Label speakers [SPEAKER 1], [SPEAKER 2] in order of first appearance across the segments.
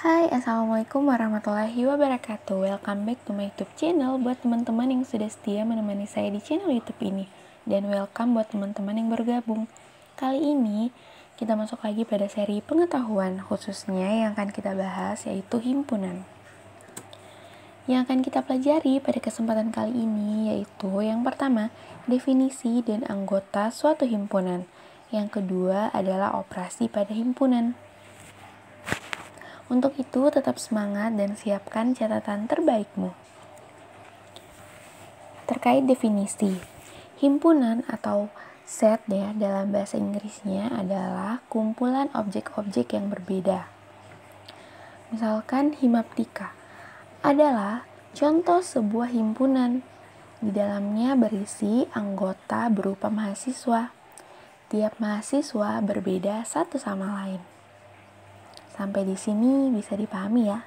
[SPEAKER 1] Hai, Assalamualaikum warahmatullahi wabarakatuh. Welcome back to my YouTube channel buat teman-teman yang sudah setia menemani saya di channel YouTube ini. Dan welcome buat teman-teman yang baru gabung. Kali ini kita masuk lagi pada seri pengetahuan, khususnya yang akan kita bahas yaitu himpunan. Yang akan kita pelajari pada kesempatan kali ini yaitu yang pertama, definisi dan anggota suatu himpunan. Yang kedua adalah operasi pada himpunan. Untuk itu, tetap semangat dan siapkan catatan terbaikmu. Terkait definisi, himpunan atau set dalam bahasa Inggrisnya adalah kumpulan objek-objek yang berbeda. Misalkan Himaptika adalah contoh sebuah himpunan. Di dalamnya berisi anggota berupa mahasiswa. Tiap mahasiswa berbeda satu sama lain. Sampai di sini bisa dipahami ya.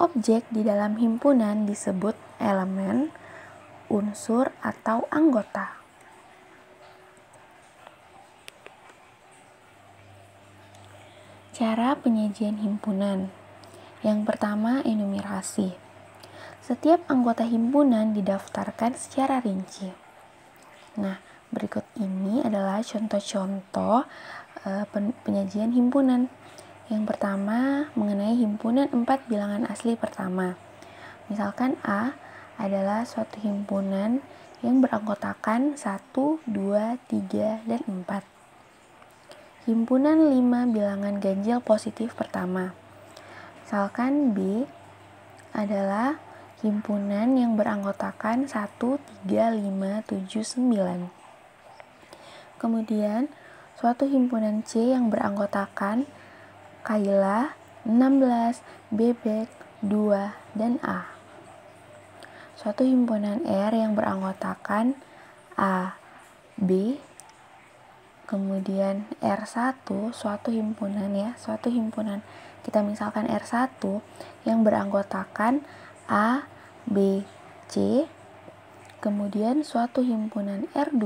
[SPEAKER 1] Objek di dalam himpunan disebut elemen, unsur, atau anggota. Cara penyajian himpunan. Yang pertama, enumerasi. Setiap anggota himpunan didaftarkan secara rinci. Nah, berikut ini adalah contoh-contoh penyajian himpunan. Yang pertama, mengenai himpunan 4 bilangan asli pertama. Misalkan A adalah suatu himpunan yang beranggotakan 1, 2, 3, dan 4. Himpunan 5 bilangan ganjil positif pertama. Misalkan B adalah himpunan yang beranggotakan 1, 3, 5, 7, 9. Kemudian, suatu himpunan C yang beranggotakan Kailah, 16, Bebek, 2, dan A. Suatu himpunan R yang beranggotakan A, B, kemudian R1, suatu himpunan kita misalkan R1 yang beranggotakan A, B, C, kemudian suatu himpunan R2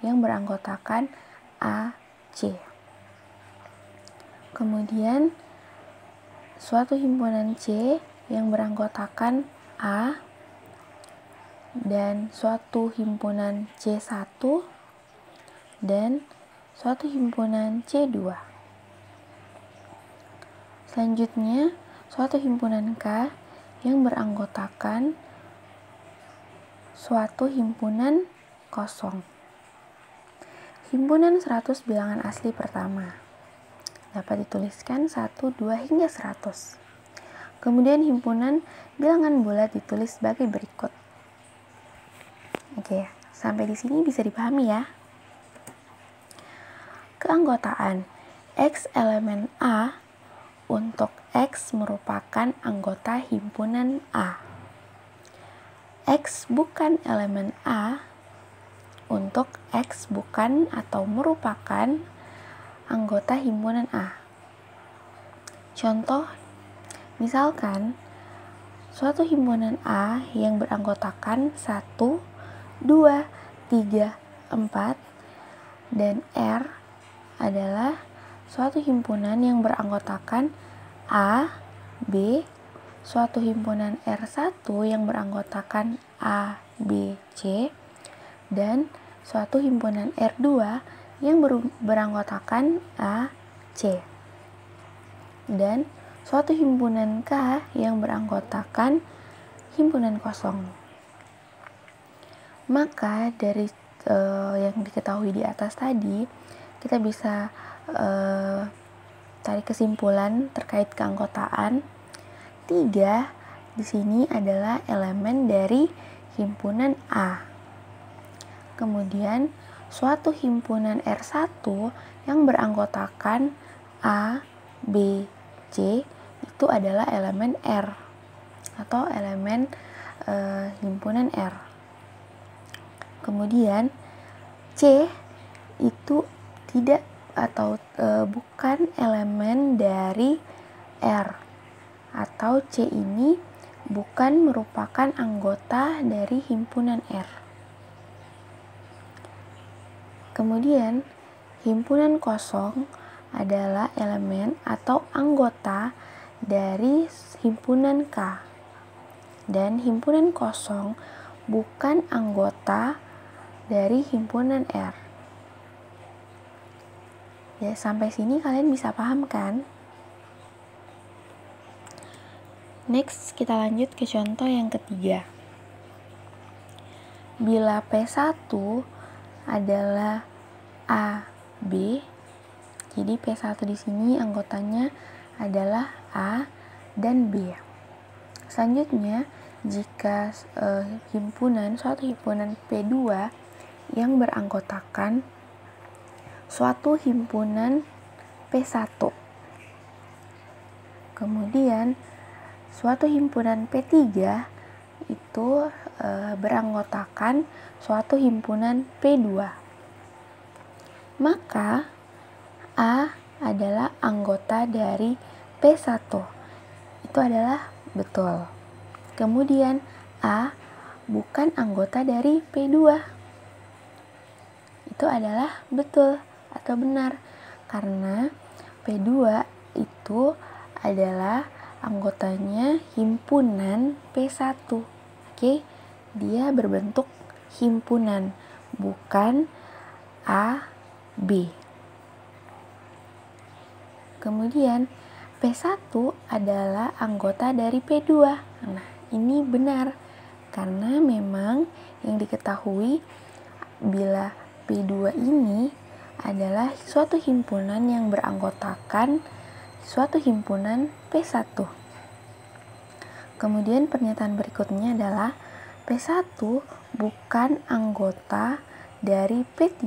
[SPEAKER 1] yang beranggotakan A, C. Kemudian suatu himpunan C yang beranggotakan A dan suatu himpunan C1 dan suatu himpunan C2. Selanjutnya, suatu himpunan K yang beranggotakan suatu himpunan kosong. Himpunan 100 bilangan asli pertama dapat dituliskan 1, 2, hingga 100. Kemudian himpunan bilangan bulat ditulis sebagai berikut. Oke, sampai di sini bisa dipahami ya. Keanggotaan X elemen A untuk X merupakan anggota himpunan A. X bukan elemen A untuk X bukan atau merupakan anggota himpunan A. Contoh, misalkan suatu himpunan A yang beranggotakan 1, 2, 3, 4 dan R adalah suatu himpunan yang beranggotakan A, B, suatu himpunan R1 yang beranggotakan A, B, C, dan suatu himpunan R2 yang beranggotakan A, C, dan suatu himpunan K yang beranggotakan himpunan kosong. Maka dari yang diketahui di atas tadi, kita bisa tarik kesimpulan terkait keanggotaan. 3 di sini adalah elemen dari himpunan A. Kemudian suatu himpunan R1 yang beranggotakan A, B, C itu adalah elemen R atau elemen himpunan R. Kemudian C itu tidak atau bukan elemen dari R atau C ini bukan merupakan anggota dari himpunan R. Kemudian himpunan kosong adalah elemen atau anggota dari himpunan K. Dan himpunan kosong bukan anggota dari himpunan R. Ya, sampai sini kalian bisa paham kan? Next, kita lanjut ke contoh yang ketiga. Bila P1 adalah A, B, jadi P1 di sini anggotanya adalah A dan B. Selanjutnya, jika suatu himpunan P2 yang beranggotakan suatu himpunan P1. Kemudian, suatu himpunan P3 itu beranggotakan suatu himpunan P2. Maka A adalah anggota dari P1. Itu adalah betul. Kemudian A bukan anggota dari P2. Itu adalah betul atau benar. Karena P2 itu adalah anggotanya himpunan P1. Oke, dia berbentuk himpunan, bukan A, B. Kemudian P1 adalah anggota dari P2. Nah, ini benar karena memang yang diketahui bila P2 ini adalah suatu himpunan yang beranggotakan suatu himpunan P1. Kemudian pernyataan berikutnya adalah P1 bukan anggota dari P3.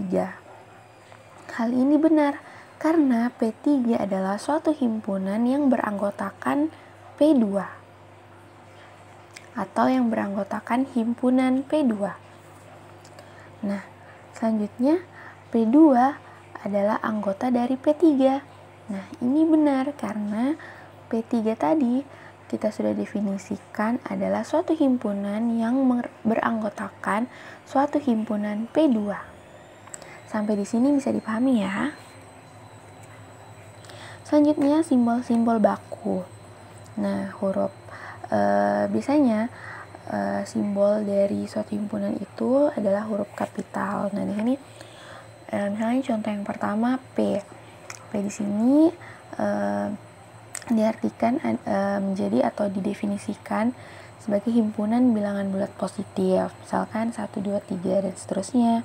[SPEAKER 1] Hal ini benar karena P3 adalah suatu himpunan yang beranggotakan P2 atau yang beranggotakan himpunan P2. Nah, selanjutnya P2 adalah anggota dari P3. Nah, ini benar karena P3 tadi kita sudah definisikan adalah suatu himpunan yang beranggotakan suatu himpunan P2. Sampai di sini bisa dipahami ya. Selanjutnya simbol-simbol baku. Nah, biasanya simbol dari suatu himpunan itu adalah huruf kapital. Nah, di sini misalnya contoh yang pertama P. P di sini diartikan menjadi atau didefinisikan sebagai himpunan bilangan bulat positif, misalkan 1, 2, 3 dan seterusnya.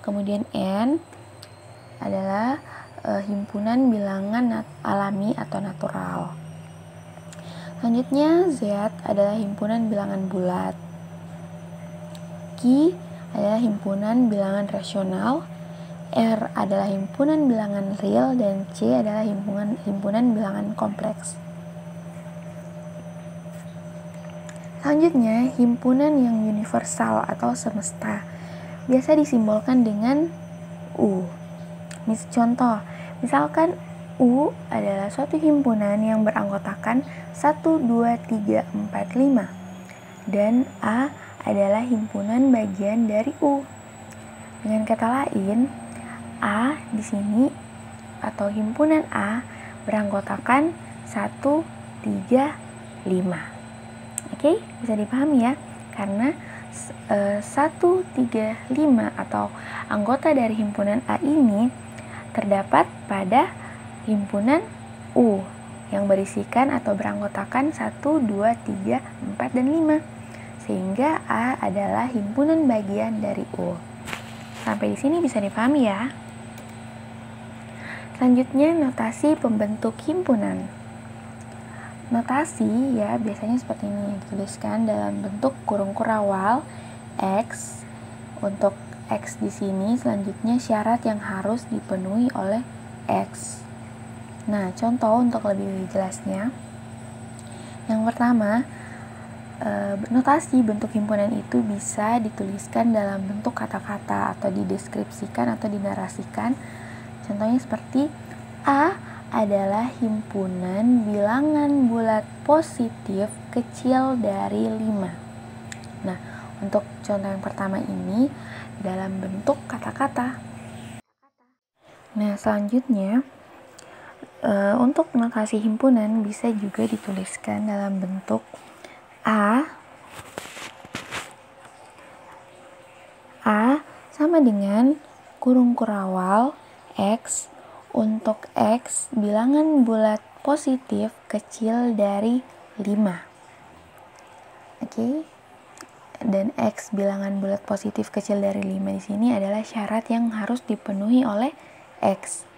[SPEAKER 1] Kemudian N adalah himpunan bilangan alami atau natural. Selanjutnya Z adalah himpunan bilangan bulat. Q adalah himpunan bilangan rasional. R adalah himpunan bilangan real dan C adalah himpunan bilangan kompleks. Selanjutnya, himpunan yang universal atau semesta biasa disimbolkan dengan U. Contoh, misalkan U adalah suatu himpunan yang beranggotakan 1, 2, 3, 4, 5 dan A adalah himpunan bagian dari U. Dengan kata lain, A di sini atau himpunan A beranggotakan 1, 3, 5. Oke, bisa dipahami ya? Karena 1, 3, 5 atau anggota dari himpunan A ini terdapat pada himpunan U yang berisikan atau beranggotakan 1, 2, 3, 4, dan 5. Sehingga A adalah himpunan bagian dari U. Sampai di sini bisa dipahami ya? Selanjutnya, notasi pembentuk himpunan. Notasi ya biasanya seperti ini, dituliskan dalam bentuk kurung kurawal X. Untuk X di sini selanjutnya syarat yang harus dipenuhi oleh X. Nah, contoh untuk lebih jelasnya. Yang pertama, notasi bentuk himpunan itu bisa dituliskan dalam bentuk kata-kata atau dideskripsikan atau dinarasikan. Contohnya seperti A adalah himpunan bilangan bulat positif kecil dari 5. Nah, untuk contoh yang pertama ini dalam bentuk kata-kata. Nah, selanjutnya Untuk notasi himpunan bisa juga dituliskan dalam bentuk A sama dengan kurung kurawal X. Untuk X bilangan bulat positif kecil dari 5. Oke. Dan X bilangan bulat positif kecil dari 5 di sini adalah syarat yang harus dipenuhi oleh X.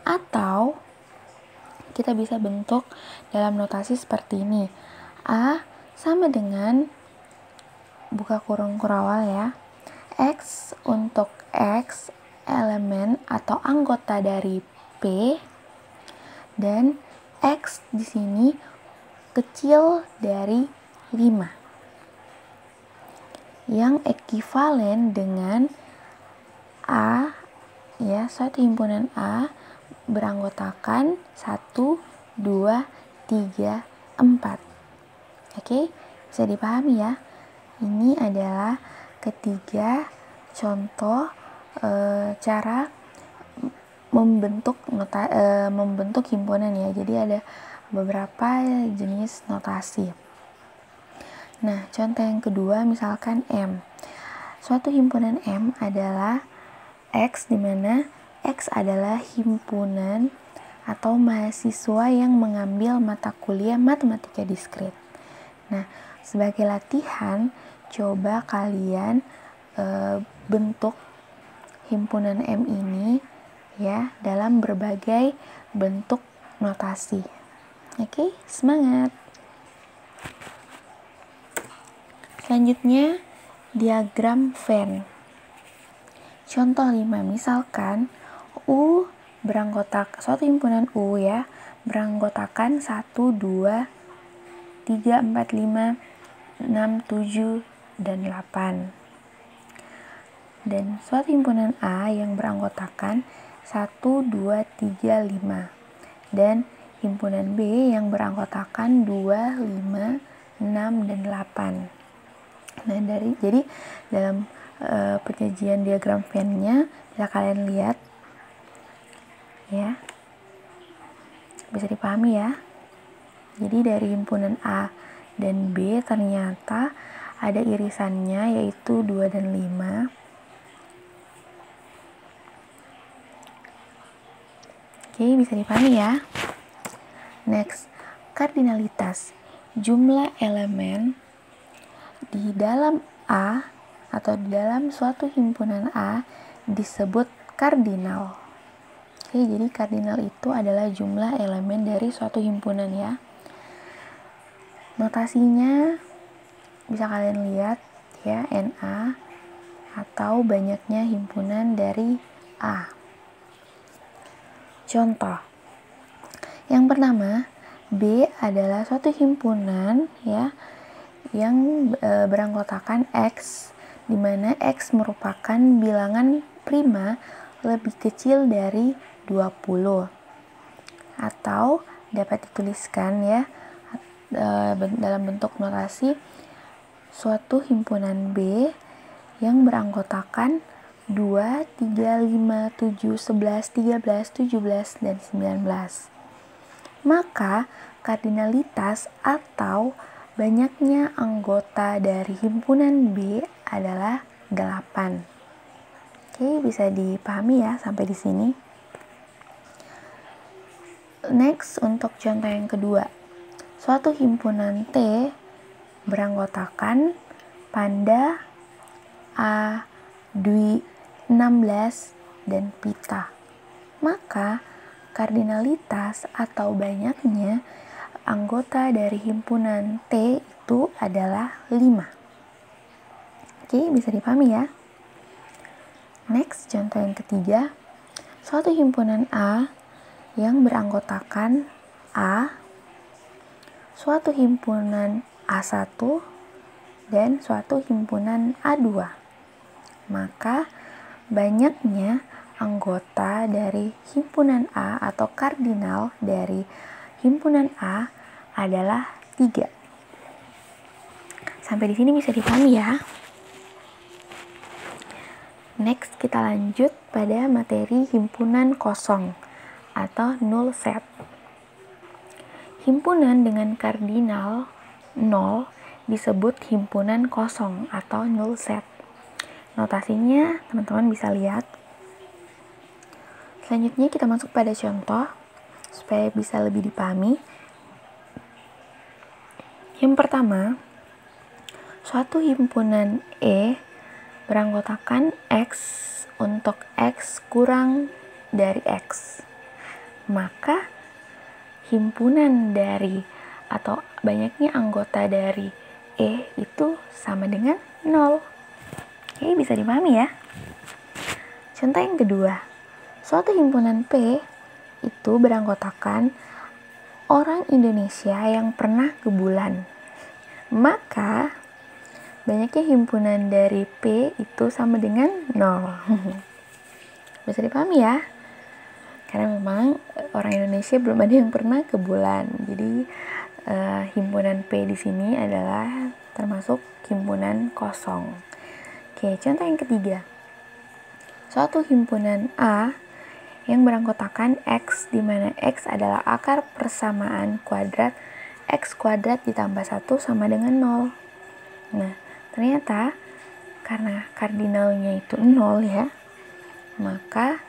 [SPEAKER 1] Atau kita bisa bentuk dalam notasi seperti ini. A sama dengan buka kurung kurawal ya. X untuk X elemen atau anggota dari P, dan X di sini kecil dari 5. Yang ekivalen dengan A ya, suatu himpunan A beranggotakan 1, 2, 3, 4. Oke, bisa dipahami ya. Ini adalah ketiga contoh cara membentuk himpunan ya. Jadi ada beberapa jenis notasi. Nah, contoh yang kedua misalkan M. Suatu himpunan M adalah X, di mana X adalah himpunan atau mahasiswa yang mengambil mata kuliah matematika diskrit. Nah, sebagai latihan, coba kalian bentuk himpunan M ini ya dalam berbagai bentuk notasi. Oke, semangat. Selanjutnya, diagram Venn. Contoh 5, misalkan U suatu himpunan U ya, beranggotakan 1, 2, 3, 4, 5, 6, 7, dan 8. Dan suatu himpunan A yang beranggotakan 1, 2, 3, 5. Dan himpunan B yang beranggotakan 2, 5, 6, dan 8. Nah, jadi dalam penyajian diagram Venn-nya bisa kalian lihat ya. Bisa dipahami ya. Jadi dari himpunan A dan B ternyata ada irisannya yaitu 2 dan 5. Oke, bisa dipahami ya. Next, kardinalitas. Jumlah elemen di dalam A atau di dalam suatu himpunan A disebut kardinal. Oke, jadi kardinal itu adalah jumlah elemen dari suatu himpunan ya. Notasinya bisa kalian lihat ya, NA atau banyaknya himpunan dari A. Contoh. Yang pertama, B adalah suatu himpunan ya yang beranggotakan X, di mana X merupakan bilangan prima lebih kecil dari 20. Atau dapat dituliskan ya dalam bentuk notasi suatu himpunan B yang beranggotakan 2, 3, 5, 7, 11, 13, 17, dan 19. Maka kardinalitas atau banyaknya anggota dari himpunan B adalah 8. Oke, bisa dipahami ya sampai di sini. Next, untuk contoh yang kedua. Suatu himpunan T beranggotakan Panda, A, Dwi, 16, dan Pita. Maka kardinalitas atau banyaknya anggota dari himpunan T itu adalah 5. Oke, bisa dipahami ya. Next, contoh yang ketiga. Suatu himpunan A yang beranggotakan A, suatu himpunan A1, dan suatu himpunan A2. Maka banyaknya anggota dari himpunan A atau kardinal dari himpunan A adalah 3. Sampai di sini bisa dipahami ya. Next, kita lanjut pada materi himpunan kosong atau null set. Himpunan dengan kardinal 0 disebut himpunan kosong atau null set. Notasinya teman-teman bisa lihat. Selanjutnya kita masuk pada contoh supaya bisa lebih dipahami. Yang pertama, suatu himpunan E beranggotakan X untuk X kurang dari X. Maka himpunan dari atau banyaknya anggota dari E itu sama dengan 0. Oke, bisa dipahami ya. Contoh yang kedua, suatu himpunan P itu beranggotakan orang Indonesia yang pernah ke bulan. Maka banyaknya himpunan dari P itu sama dengan 0. Bisa dipahami ya? Karena memang orang Indonesia belum ada yang pernah ke bulan. Jadi himpunan P di sini adalah termasuk himpunan kosong. Oke, contoh yang ketiga. Suatu himpunan A yang beranggotakan X, di mana X adalah akar persamaan kuadrat X kuadrat ditambah 1 sama dengan 0. Nah, ternyata karena kardinalnya itu 0 ya, maka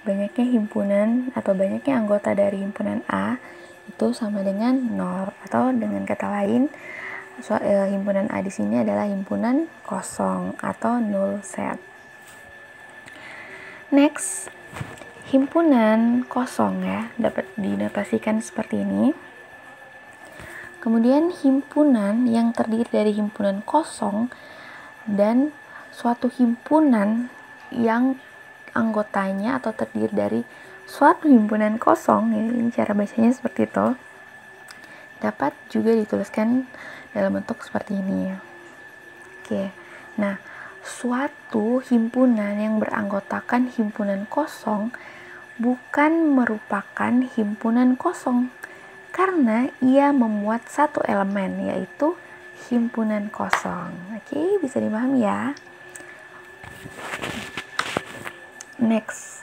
[SPEAKER 1] banyaknya himpunan atau banyaknya anggota dari himpunan A itu sama dengan 0. Atau dengan kata lain, himpunan A di sini adalah himpunan kosong atau null set. Next, himpunan kosong ya, dapat dinotasikan seperti ini. Kemudian himpunan yang terdiri dari himpunan kosong dan suatu himpunan yang anggotanya atau terdiri dari suatu himpunan kosong, ya, ini cara bacanya seperti itu, dapat juga dituliskan dalam bentuk seperti ini. Oke, nah suatu himpunan yang beranggotakan himpunan kosong bukan merupakan himpunan kosong karena ia memuat satu elemen, yaitu himpunan kosong. Oke, bisa dipahami ya. Next,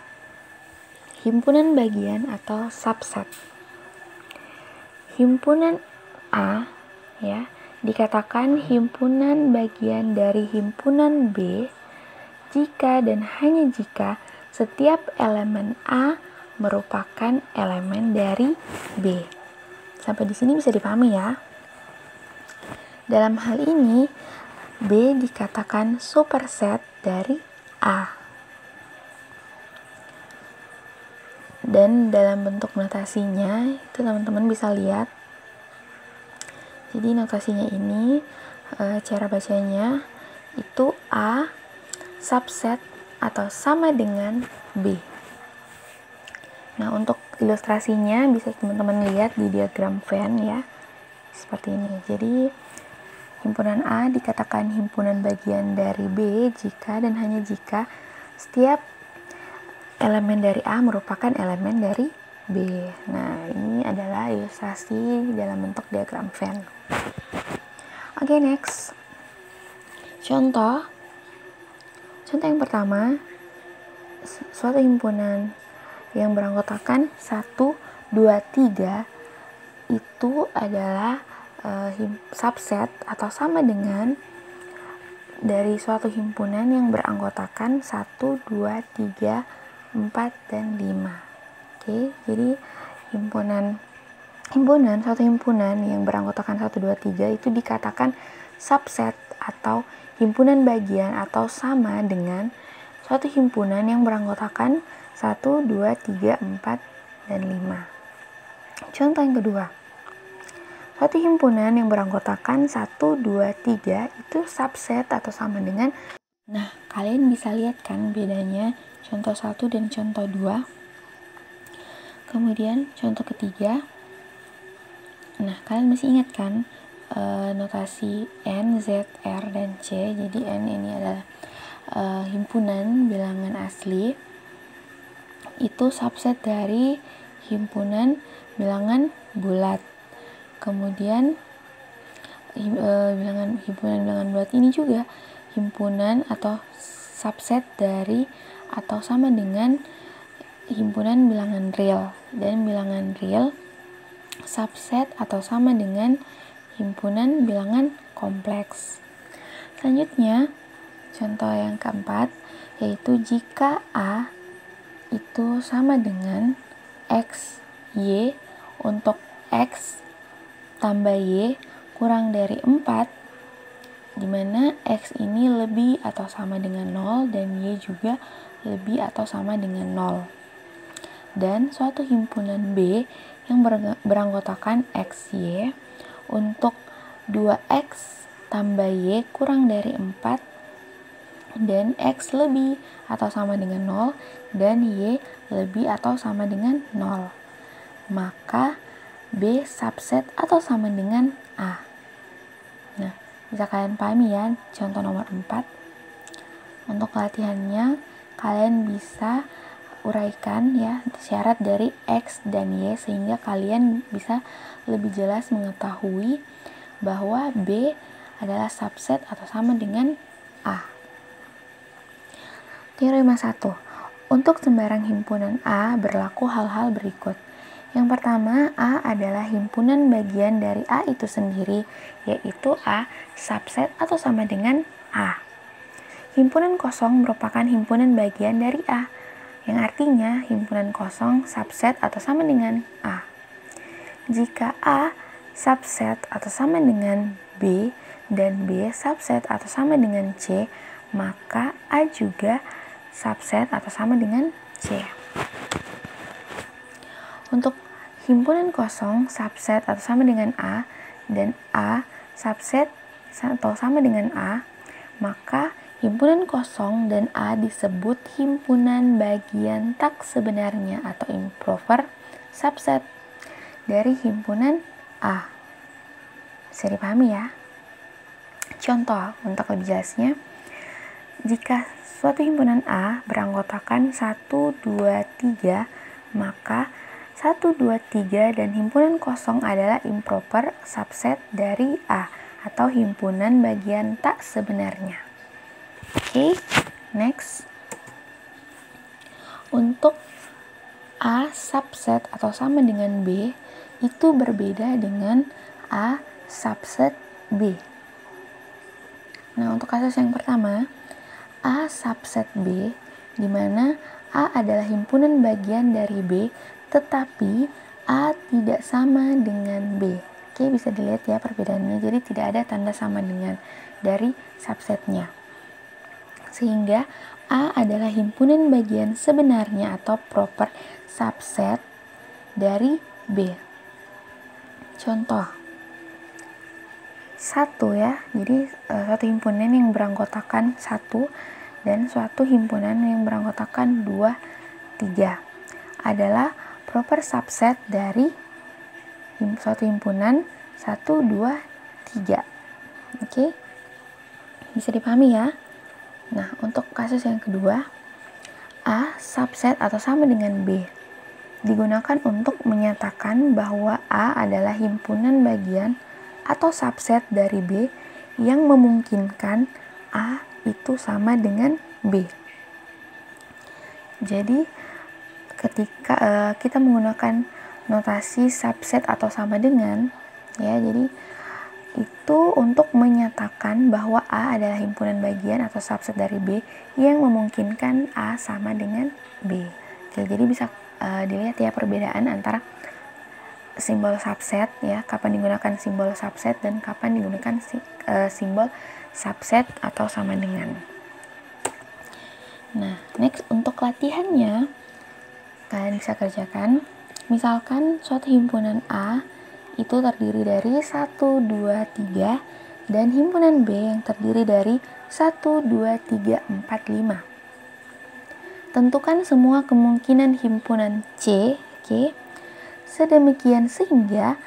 [SPEAKER 1] himpunan bagian atau subset. Himpunan A ya dikatakan himpunan bagian dari himpunan B jika dan hanya jika setiap elemen A merupakan elemen dari B. Sampai di sini bisa dipahami ya. Dalam hal ini, B dikatakan superset dari A. Dan dalam bentuk notasinya, itu teman-teman bisa lihat. Jadi notasinya ini, cara bacanya itu A subset atau sama dengan B. Nah, untuk ilustrasinya bisa teman-teman lihat di diagram Venn ya, seperti ini. Jadi himpunan A dikatakan himpunan bagian dari B jika dan hanya jika setiap elemen dari A merupakan elemen dari B. Nah, ini adalah ilustrasi dalam bentuk diagram Venn. Oke, next. Contoh yang pertama, suatu himpunan yang beranggotakan 1, 2, 3 itu adalah subset atau sama dengan dari suatu himpunan yang beranggotakan 1, 2, 3, 4, dan 5. Oke, jadi suatu himpunan yang beranggotakan 1, 2, 3 itu dikatakan subset atau himpunan bagian atau sama dengan suatu himpunan yang beranggotakan 1, 2, 3, 4, dan 5. Contoh yang kedua, suatu himpunan yang beranggotakan 1, 2, 3 itu subset atau sama dengan. Nah, kalian bisa lihat kan bedanya contoh 1 dan contoh 2. Kemudian contoh ketiga. Nah, kalian masih ingat kan notasi N, Z, R, dan C. Jadi N ini adalah himpunan bilangan asli. Itu subset dari himpunan bilangan bulat. Kemudian himpunan bilangan bulat ini juga himpunan atau subset dari atau sama dengan himpunan bilangan real, dan bilangan real subset atau sama dengan himpunan bilangan kompleks. Selanjutnya, contoh yang keempat, yaitu jika A itu sama dengan X, Y, untuk X tambah Y kurang dari 4, di mana X ini lebih atau sama dengan 0 dan Y juga lebih atau sama dengan 0. Dan suatu himpunan B yang beranggotakan X, Y untuk 2X tambah Y kurang dari 4 dan X lebih atau sama dengan 0 dan Y lebih atau sama dengan 0. Maka B subset atau sama dengan A. Nah, bisa kalian pahami ya contoh nomor 4. Untuk latihannya, kalian bisa uraikan ya syarat dari X dan Y sehingga kalian bisa lebih jelas mengetahui bahwa B adalah subset atau sama dengan A. Teorema 1. Untuk sembarang himpunan A berlaku hal-hal berikut. Yang pertama, A adalah himpunan bagian dari A itu sendiri, yaitu A subset atau sama dengan A. Himpunan kosong merupakan himpunan bagian dari A, yang artinya himpunan kosong subset atau sama dengan A. Jika A subset atau sama dengan B dan B subset atau sama dengan C, maka A juga subset atau sama dengan C. Untuk himpunan kosong subset atau sama dengan A dan A subset atau sama dengan A, maka himpunan kosong dan A disebut himpunan bagian tak sebenarnya atau improper subset dari himpunan A. Bisa dipahami ya? Contoh untuk lebih jelasnya, jika suatu himpunan A beranggotakan 1, 2, 3, maka 1, 2, 3 dan himpunan kosong adalah improper subset dari A atau himpunan bagian tak sebenarnya. Oke, next. Untuk A subset atau sama dengan B itu berbeda dengan A subset B. Nah, untuk kasus yang pertama, A subset B, di mana A adalah himpunan bagian dari B, tetapi A tidak sama dengan B. Oke, bisa dilihat ya perbedaannya. Jadi tidak ada tanda sama dengan dari subsetnya. Sehingga A adalah himpunan bagian sebenarnya atau proper subset dari B. Contoh 1 ya. Jadi suatu himpunan yang beranggotakan 1 dan suatu himpunan yang beranggotakan 2, 3 adalah proper subset dari suatu himpunan 1, 2, 3. Oke, bisa dipahami ya. Nah, untuk kasus yang kedua, A subset atau sama dengan B digunakan untuk menyatakan bahwa A adalah himpunan bagian atau subset dari B yang memungkinkan A itu sama dengan B. Jadi ketika kita menggunakan notasi subset atau sama dengan, ya, jadi itu untuk menyatakan bahwa A adalah himpunan bagian atau subset dari B yang memungkinkan A sama dengan B. Oke, jadi bisa dilihat ya perbedaan antara simbol subset ya, kapan digunakan simbol subset dan kapan digunakan simbol subset atau sama dengan. Nah, next untuk latihannya kalian bisa kerjakan. Misalkan suatu himpunan A itu terdiri dari 1, 2, 3 dan himpunan B yang terdiri dari 1, 2, 3, 4, 5. Tentukan semua kemungkinan himpunan C, oke, sedemikian sehingga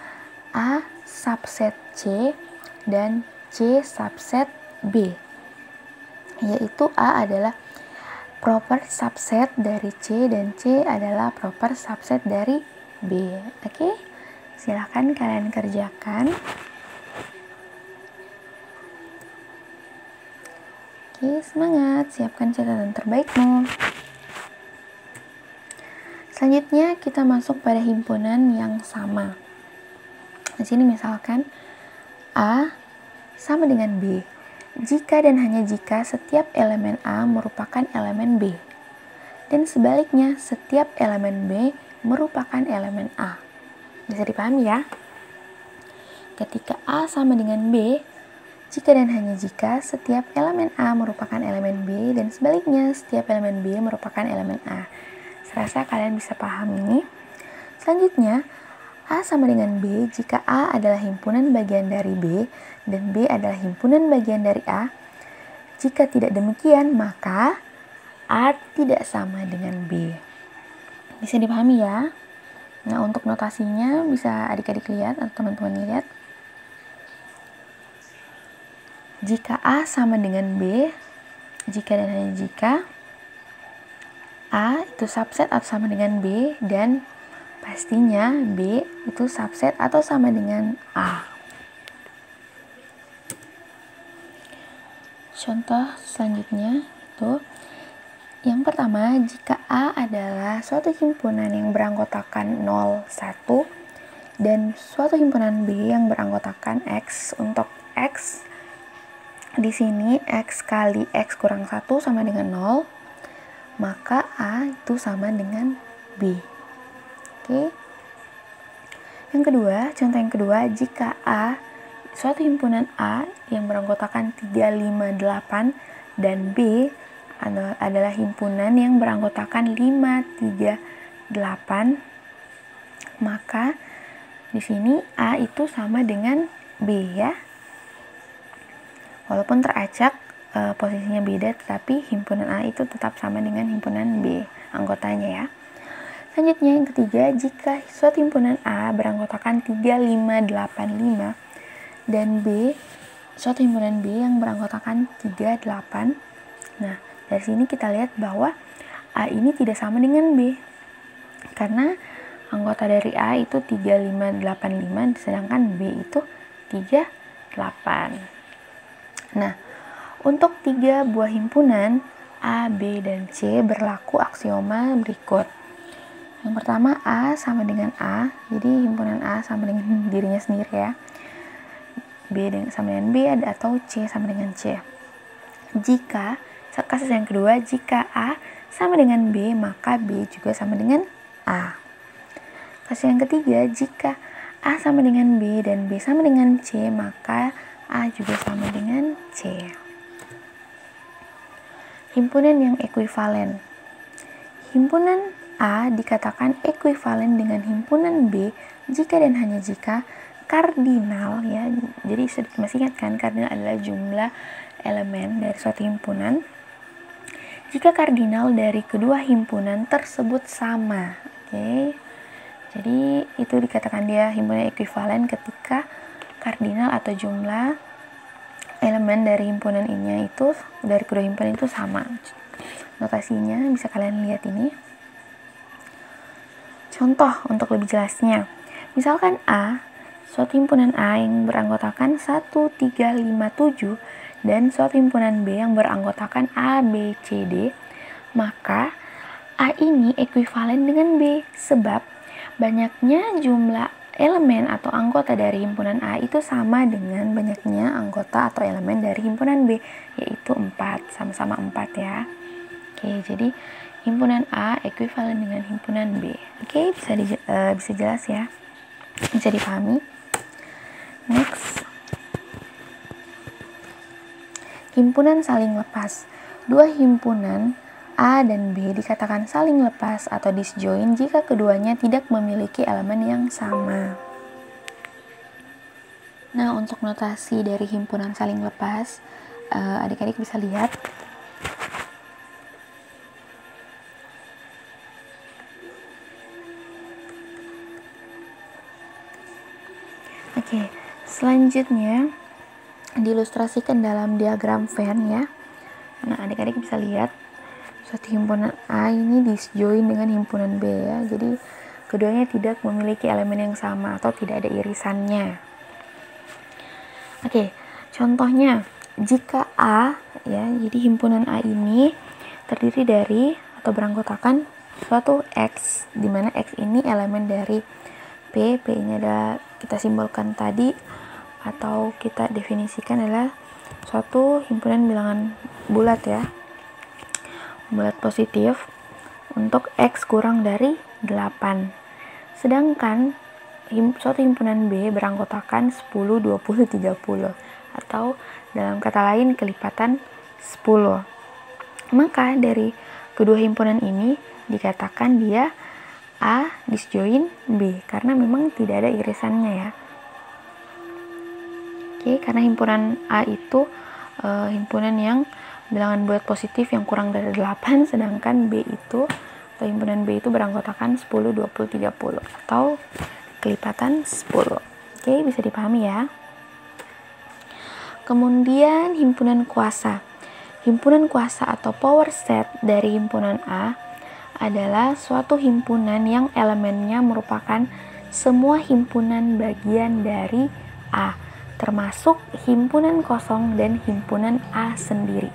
[SPEAKER 1] A subset C dan C subset B, yaitu A adalah proper subset dari C dan C adalah proper subset dari B. Oke, silahkan kalian kerjakan. Oke, semangat, siapkan catatan terbaikmu. Selanjutnya kita masuk pada himpunan yang sama. Di sini misalkan A sama dengan B. Jika dan hanya jika setiap elemen A merupakan elemen B. Dan sebaliknya, setiap elemen B merupakan elemen A. Bisa dipahami ya? Ketika A sama dengan B, jika dan hanya jika setiap elemen A merupakan elemen B, dan sebaliknya setiap elemen B merupakan elemen A. Serasa kalian bisa paham ini. Selanjutnya, A sama dengan B jika A adalah himpunan bagian dari B dan B adalah himpunan bagian dari A. Jika tidak demikian, maka A tidak sama dengan B. Bisa dipahami ya? Nah, untuk notasinya bisa adik-adik lihat atau teman-teman lihat. Jika A sama dengan B, jika dan hanya jika A itu subset atau sama dengan B, dan pastinya B itu subset atau sama dengan A. Contoh selanjutnya itu yang pertama, jika A adalah suatu himpunan yang beranggotakan 0, 1 dan suatu himpunan B yang beranggotakan X. Untuk X di sini X kali X kurang 1 sama dengan 0, maka A itu sama dengan B. Oke. Yang kedua, contoh yang kedua, jika A suatu himpunan A yang beranggotakan 3, 5, 8 dan B adalah himpunan yang beranggotakan 5, 3, 8, maka di sini A itu sama dengan B ya. Walaupun teracak posisinya beda, tetapi himpunan A itu tetap sama dengan himpunan B anggotanya ya. Selanjutnya yang ketiga, jika suatu himpunan A beranggotakan 3, 5, 8, 5 dan B suatu himpunan B yang beranggotakan 3, 8. Nah, dari sini kita lihat bahwa A ini tidak sama dengan B. Karena anggota dari A itu 3, 5, 8, 5, sedangkan B itu 3, 8. Nah, untuk 3 buah himpunan A, B, dan C berlaku aksioma berikut. Yang pertama, A sama dengan A, jadi himpunan A sama dengan dirinya sendiri ya. B sama dengan B atau C sama dengan C. Jika kasus yang kedua, jika A sama dengan B, maka B juga sama dengan A. Kasus yang ketiga, jika A sama dengan B dan B sama dengan C, maka A juga sama dengan C. Himpunan yang ekuivalen. Himpunan A dikatakan ekuivalen dengan himpunan B jika dan hanya jika kardinal ya. Jadi sedikit masih ingat kan, kardinal adalah jumlah elemen dari suatu himpunan. Jika kardinal dari kedua himpunan tersebut sama. Oke. Jadi itu dikatakan dia himpunan ekuivalen ketika kardinal atau jumlah elemen dari himpunan ini itu dari kedua himpunan itu sama. Notasinya bisa kalian lihat ini. Contoh untuk lebih jelasnya. Misalkan A, suatu himpunan A yang beranggotakan 1, 3, 5, 7 dan suatu himpunan B yang beranggotakan A, B, C, D, maka A ini ekuivalen dengan B sebab banyaknya jumlah elemen atau anggota dari himpunan A itu sama dengan banyaknya anggota atau elemen dari himpunan B, yaitu 4, sama-sama 4 ya. Oke, jadi himpunan A ekuivalen dengan himpunan B. Oke, bisa jelas ya, bisa dipahami. Next, himpunan saling lepas. Dua himpunan A dan B dikatakan saling lepas atau disjoin jika keduanya tidak memiliki elemen yang sama. Nah, untuk notasi dari himpunan saling lepas, adik-adik bisa lihat. Oke, selanjutnya diilustrasikan dalam diagram Venn ya. Nah, adik-adik bisa lihat suatu himpunan A ini disjoin dengan himpunan B ya. Jadi keduanya tidak memiliki elemen yang sama atau tidak ada irisannya. Oke, contohnya jika A ya, jadi himpunan A ini terdiri dari atau beranggotakan suatu X, di mana X ini elemen dari P ini adalah kita simbolkan tadi atau kita definisikan adalah suatu himpunan bilangan bulat ya, bulat positif untuk X kurang dari 8. Sedangkan suatu himpunan B beranggotakan 10, 20, 30 atau dalam kata lain kelipatan 10. Maka dari kedua himpunan ini dikatakan dia A disjoin B karena memang tidak ada irisannya ya. Oke, karena himpunan A itu himpunan yang bilangan bulat positif yang kurang dari 8, sedangkan B itu atau himpunan B itu beranggotakan 10, 20, 30 atau kelipatan 10. Oke, bisa dipahami ya. Kemudian himpunan kuasa. Himpunan kuasa atau power set dari himpunan A adalah suatu himpunan yang elemennya merupakan semua himpunan bagian dari A, termasuk himpunan kosong dan himpunan A sendiri.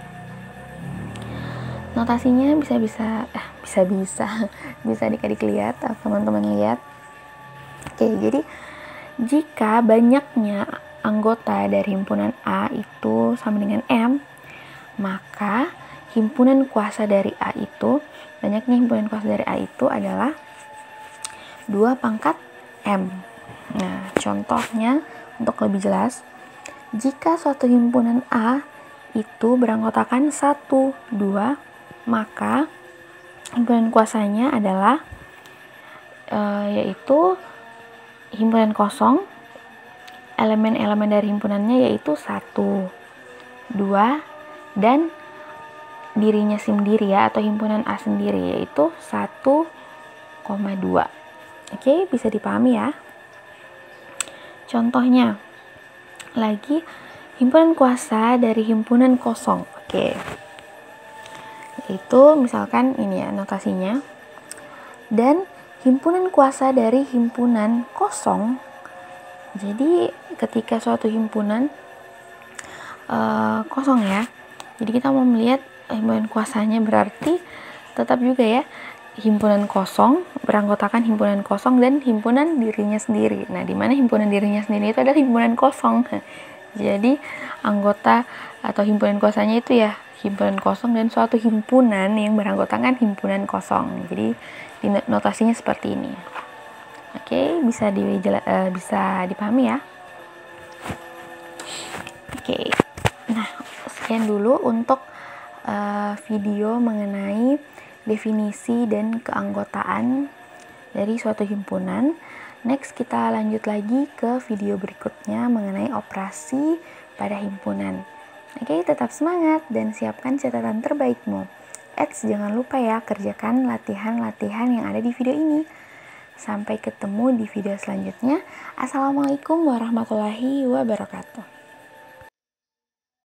[SPEAKER 1] Notasinya bisa adik-adik lihat atau teman-teman lihat. Oke, jadi jika banyaknya anggota dari himpunan A itu sama dengan M, maka himpunan kuasa dari A itu, banyaknya himpunan kuasa dari A itu adalah 2 pangkat M. Nah, contohnya untuk lebih jelas, jika suatu himpunan A itu beranggotakan 1, 2, maka himpunan kuasanya adalah yaitu himpunan kosong, elemen-elemen dari himpunannya yaitu 1, 2, dan dirinya sendiri ya, atau himpunan A sendiri yaitu 1,2. Oke, bisa dipahami ya. Contohnya lagi himpunan kuasa dari himpunan kosong. Oke. Itu misalkan ini ya notasinya. Dan himpunan kuasa dari himpunan kosong. Jadi ketika suatu himpunan kosong ya. Jadi kita mau melihat himpunan kuasanya, berarti tetap juga ya himpunan kosong beranggotakan himpunan kosong dan himpunan dirinya sendiri. Nah, di mana himpunan dirinya sendiri itu adalah himpunan kosong. Jadi anggota atau himpunan kuasanya itu ya himpunan kosong dan suatu himpunan yang beranggotakan himpunan kosong. Jadi notasinya seperti ini. Oke, bisa dipahami ya. Oke. Nah, sekian dulu untuk video mengenai definisi dan keanggotaan dari suatu himpunan. Next kita lanjut lagi ke video berikutnya mengenai operasi pada himpunan. Oke, tetap semangat dan siapkan catatan terbaikmu. Jangan lupa ya, kerjakan latihan-latihan yang ada di video ini. Sampai ketemu di video selanjutnya. Assalamualaikum warahmatullahi wabarakatuh.